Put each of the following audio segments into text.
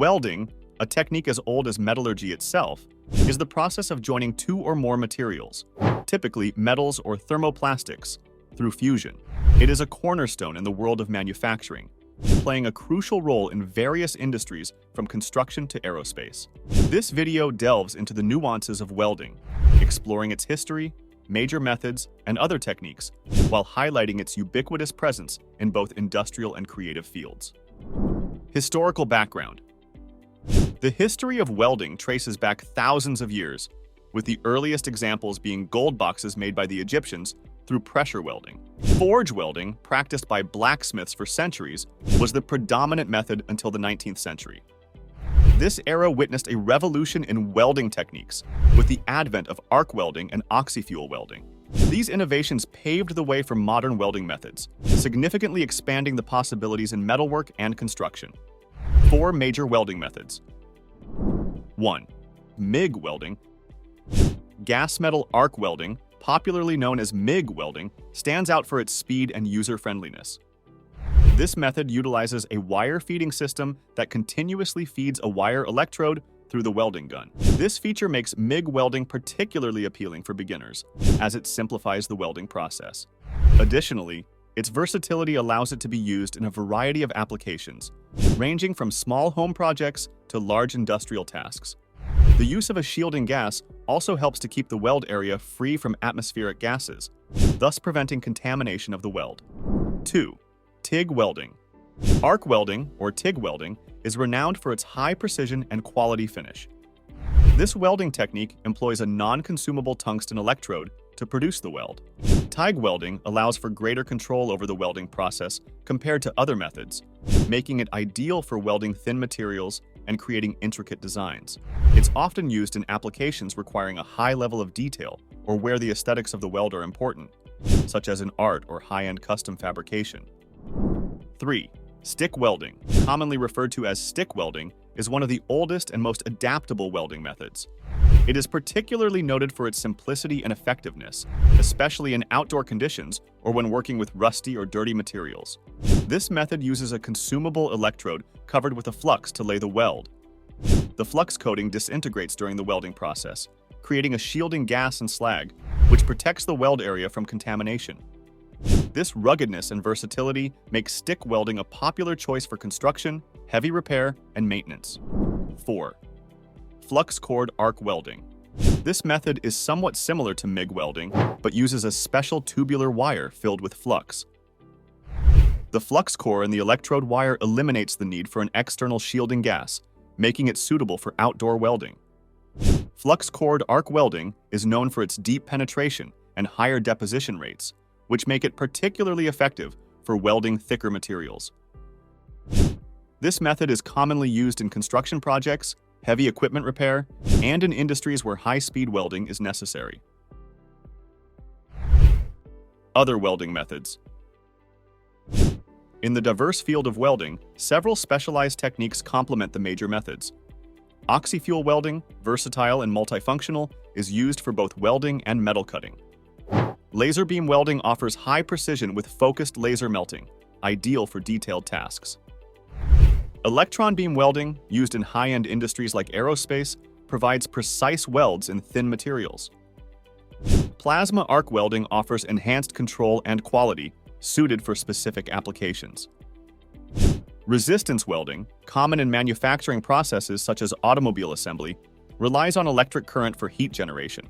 Welding, a technique as old as metallurgy itself, is the process of joining two or more materials, typically metals or thermoplastics, through fusion. It is a cornerstone in the world of manufacturing, playing a crucial role in various industries from construction to aerospace. This video delves into the nuances of welding, exploring its history, major methods, and other techniques, while highlighting its ubiquitous presence in both industrial and creative fields. Historical background. The history of welding traces back thousands of years, with the earliest examples being gold boxes made by the Egyptians through pressure welding. Forge welding, practiced by blacksmiths for centuries, was the predominant method until the 19th century. This era witnessed a revolution in welding techniques, with the advent of arc welding and oxy-fuel welding. These innovations paved the way for modern welding methods, significantly expanding the possibilities in metalwork and construction. 4 major welding methods. 1. MIG welding. Gas metal arc welding, popularly known as MIG welding, stands out for its speed and user-friendliness. This method utilizes a wire-feeding system that continuously feeds a wire electrode through the welding gun. This feature makes MIG welding particularly appealing for beginners, as it simplifies the welding process. Additionally, its versatility allows it to be used in a variety of applications, ranging from small home projects to large industrial tasks. The use of a shielding gas also helps to keep the weld area free from atmospheric gases, thus preventing contamination of the weld. 2. TIG welding. Arc welding, or TIG welding, is renowned for its high precision and quality finish. This welding technique employs a non-consumable tungsten electrode to produce the weld. TIG welding allows for greater control over the welding process compared to other methods, making it ideal for welding thin materials and creating intricate designs. It's often used in applications requiring a high level of detail or where the aesthetics of the weld are important, such as in art or high-end custom fabrication. 3. Stick welding, commonly referred to as stick welding, is one of the oldest and most adaptable welding methods. It is particularly noted for its simplicity and effectiveness, especially in outdoor conditions or when working with rusty or dirty materials. This method uses a consumable electrode covered with a flux to lay the weld. The flux coating disintegrates during the welding process, creating a shielding gas and slag, which protects the weld area from contamination. This ruggedness and versatility makes stick welding a popular choice for construction, heavy repair, and maintenance. 4. Flux cord arc welding. This method is somewhat similar to MIG welding, but uses a special tubular wire filled with flux. The flux core in the electrode wire eliminates the need for an external shielding gas, making it suitable for outdoor welding. Flux cord arc welding is known for its deep penetration and higher deposition rates, which make it particularly effective for welding thicker materials. This method is commonly used in construction projects, heavy equipment repair, and in industries where high-speed welding is necessary. Other welding methods. In the diverse field of welding, several specialized techniques complement the major methods. Oxy-fuel welding, versatile and multifunctional, is used for both welding and metal cutting. Laser beam welding offers high precision with focused laser melting, ideal for detailed tasks. Electron beam welding, used in high-end industries like aerospace, provides precise welds in thin materials. Plasma arc welding offers enhanced control and quality, suited for specific applications. Resistance welding, common in manufacturing processes such as automobile assembly, relies on electric current for heat generation.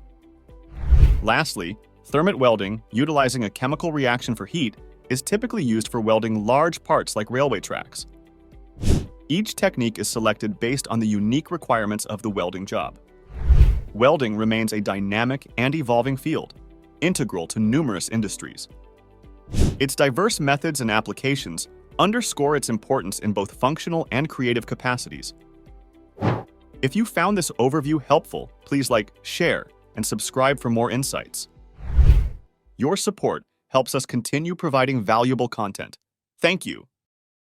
Lastly, thermit welding, utilizing a chemical reaction for heat, is typically used for welding large parts like railway tracks. Each technique is selected based on the unique requirements of the welding job. Welding remains a dynamic and evolving field, integral to numerous industries. Its diverse methods and applications underscore its importance in both functional and creative capacities. If you found this overview helpful, please like, share, and subscribe for more insights. Your support helps us continue providing valuable content. Thank you.